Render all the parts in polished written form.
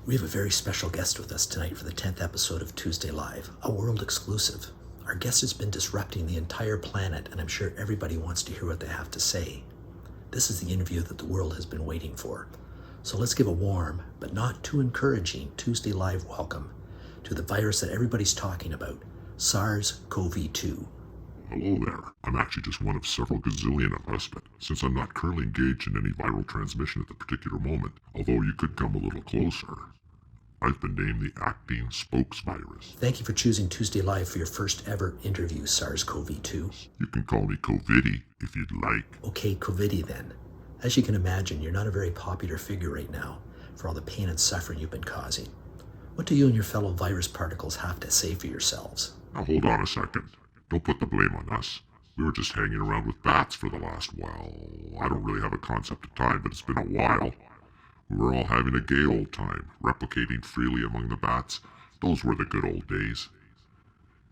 We have a very special guest with us tonight for the 10th episode of Tuesday Live, a world exclusive. Our guest has been disrupting the entire planet, and I'm sure everybody wants to hear what they have to say. This is the interview that the world has been waiting for. So let's give a warm, but not too encouraging, Tuesday Live welcome to the virus that everybody's talking about, SARS-CoV-2. Hello there. I'm actually just one of several gazillion of us, but since I'm not currently engaged in any viral transmission at the particular moment, although you could come a little closer, I've been named the acting spokesvirus. Thank you for choosing Tuesday Live for your first ever interview, SARS-CoV-2. You can call me COVIDy if you'd like. Okay, COVIDy then. As you can imagine, you're not a very popular figure right now for all the pain and suffering you've been causing. What do you and your fellow virus particles have to say for yourselves? Now hold on a second. Don't put the blame on us. We were just hanging around with bats for the last, I don't really have a concept of time, but it's been a while. We were all having a gay old time, replicating freely among the bats. Those were the good old days.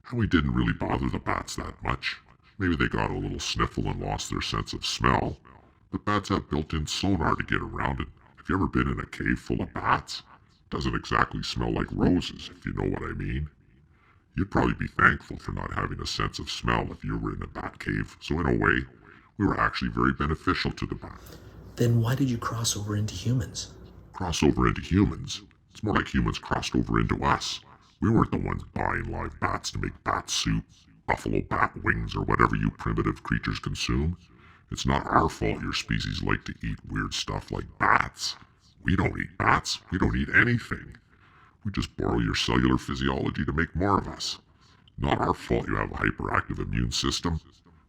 And we didn't really bother the bats that much. Maybe they got a little sniffle and lost their sense of smell. But bats have built-in sonar to get around it. Have you ever been in a cave full of bats? It doesn't exactly smell like roses, if you know what I mean. You'd probably be thankful for not having a sense of smell if you were in a bat cave, so in a way, we were actually very beneficial to the bat. Then why did you cross over into humans? Cross over into humans? It's more like humans crossed over into us. We weren't the ones buying live bats to make bat soup, buffalo bat wings, or whatever you primitive creatures consume. It's not our fault your species like to eat weird stuff like bats. We don't eat bats. We don't eat anything. We just borrow your cellular physiology to make more of us. Not our fault you have a hyperactive immune system.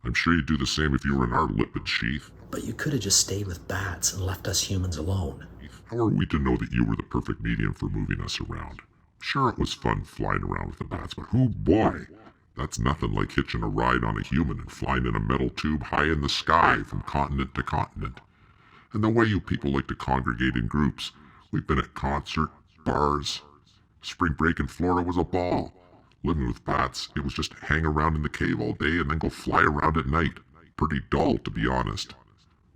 I'm sure you'd do the same if you were in our lipid sheath. But you could have just stayed with bats and left us humans alone. How are we to know that you were the perfect medium for moving us around? Sure, it was fun flying around with the bats, but oh boy, that's nothing like hitching a ride on a human and flying in a metal tube high in the sky from continent to continent. And the way you people like to congregate in groups, we've been at concert, bars. Spring break in Florida was a ball. Living with bats, it was just hang around in the cave all day and then go fly around at night. Pretty dull, to be honest.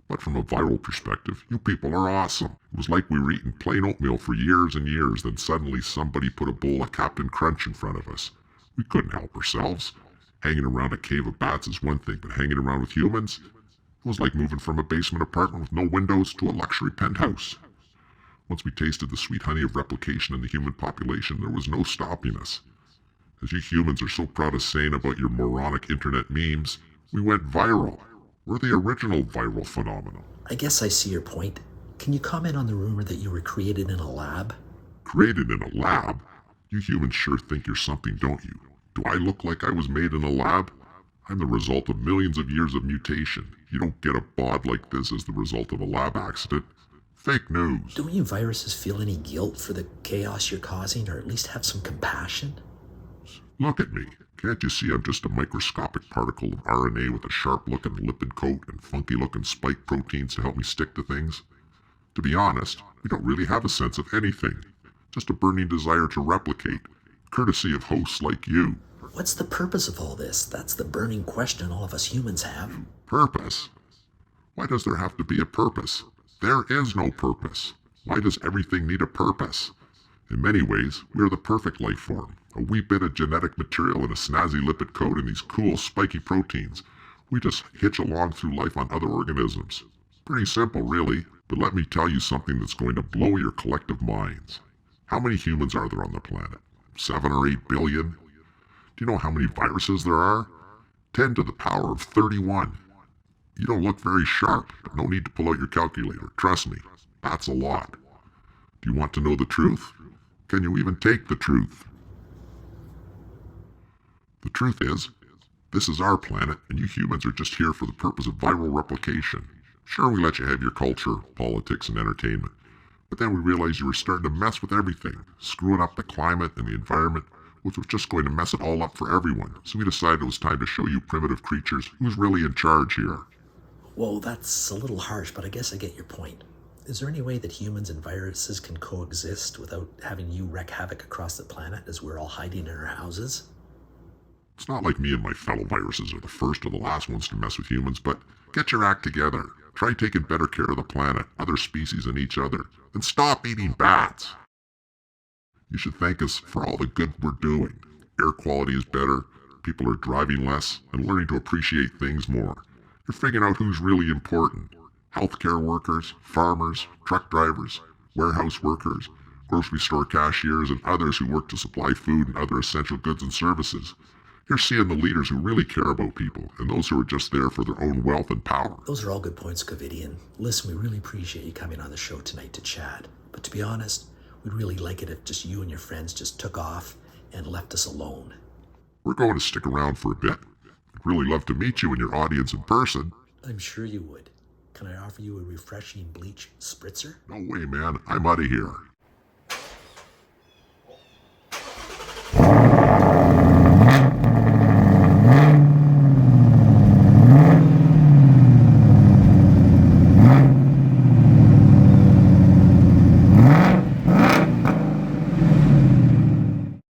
But from a viral perspective, you people are awesome. It was like we were eating plain oatmeal for years and years, then suddenly somebody put a bowl of Captain Crunch in front of us. We couldn't help ourselves. Hanging around a cave of bats is one thing, but hanging around with humans? It was like moving from a basement apartment with no windows to a luxury penthouse. Once we tasted the sweet honey of replication in the human population, there was no stopping us. As you humans are so proud of saying about your moronic internet memes, we went viral. We're the original viral phenomenon. I guess I see your point. Can you comment on the rumor that you were created in a lab? Created in a lab? You humans sure think you're something, don't you? Do I look like I was made in a lab? I'm the result of millions of years of mutation. You don't get a bod like this as the result of a lab accident. Fake news. Don't you viruses feel any guilt for the chaos you're causing, or at least have some compassion? Look at me. Can't you see I'm just a microscopic particle of RNA with a sharp-looking lipid coat and funky-looking spike proteins to help me stick to things? To be honest, we don't really have a sense of anything. Just a burning desire to replicate, courtesy of hosts like you. What's the purpose of all this? That's the burning question all of us humans have. Purpose? Why does there have to be a purpose? There is no purpose. Why does everything need a purpose? In many ways, we are the perfect life form. A wee bit of genetic material and a snazzy lipid coat and these cool spiky proteins. We just hitch along through life on other organisms. Pretty simple, really, but let me tell you something that's going to blow your collective minds. How many humans are there on the planet? 7 or 8 billion? Do you know how many viruses there are? 10 to the power of 31. You don't look very sharp, but no need to pull out your calculator. Trust me, that's a lot. Do you want to know the truth? Can you even take the truth? The truth is, this is our planet, and you humans are just here for the purpose of viral replication. Sure, we let you have your culture, politics, and entertainment. But then we realized you were starting to mess with everything, screwing up the climate and the environment, which was just going to mess it all up for everyone. So we decided it was time to show you primitive creatures who's really in charge here. Whoa, that's a little harsh, but I guess I get your point. Is there any way that humans and viruses can coexist without having you wreak havoc across the planet as we're all hiding in our houses? It's not like me and my fellow viruses are the first or the last ones to mess with humans, but get your act together. Try taking better care of the planet, other species, and each other. And stop eating bats. You should thank us for all the good we're doing. Air quality is better, people are driving less, and learning to appreciate things more. You're figuring out who's really important. Healthcare workers, farmers, truck drivers, warehouse workers, grocery store cashiers, and others who work to supply food and other essential goods and services. You're seeing the leaders who really care about people, and those who are just there for their own wealth and power. Those are all good points, Covidian. Listen, we really appreciate you coming on the show tonight to chat. But to be honest, we'd really like it if just you and your friends just took off and left us alone. We're going to stick around for a bit. I'd really love to meet you and your audience in person. I'm sure you would. Can I offer you a refreshing bleach spritzer? No way, man. I'm out of here.